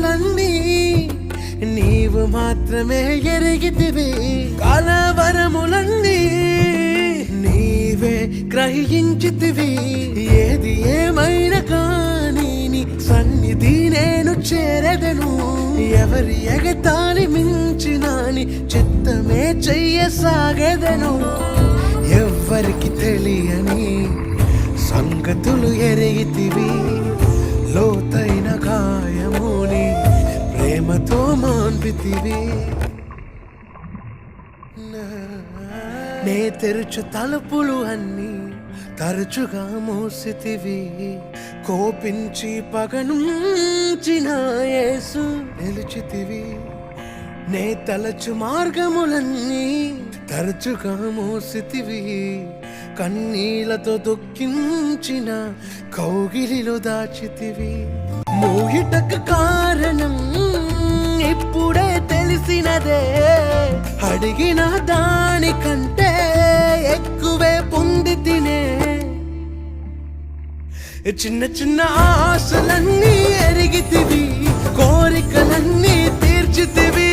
ఆశలన్నీ నీవు మాత్రమే ఎరిగితివి కలవరములన్నీ నీవే గ్రహించితివి ఏది ఏమైనా కానీ నీ సన్నిధి నేను చేరదను ఎవరి ఎగతాళి మించినా నీ చిత్తమే చెయ్యసాగదను ఎవ్వరికి తెలియని సంగతులు ఎరిగితివి లోతైన గాయముని ప్రేమతో మాన్పితివి నే తెరుచు తలుపులు అన్నీ తరచుగా మూసితివి కోపించి పగనుంచిన యేసు నిలిచితివి నే తలచు మార్గములన్నీ తరచుగా మూసితివి కన్నీలతో దుఃఖించిన కౌగిలిలో దాచితివి మోహిటకు కారణం ఇప్పుడే తెలిసినదే అడిగిన దానికంటే ఎక్కువే పొంది తినే చిన్న చిన్న ఆశలన్నీ ఎరిగితివి కోరికలన్నీ తీర్చితివి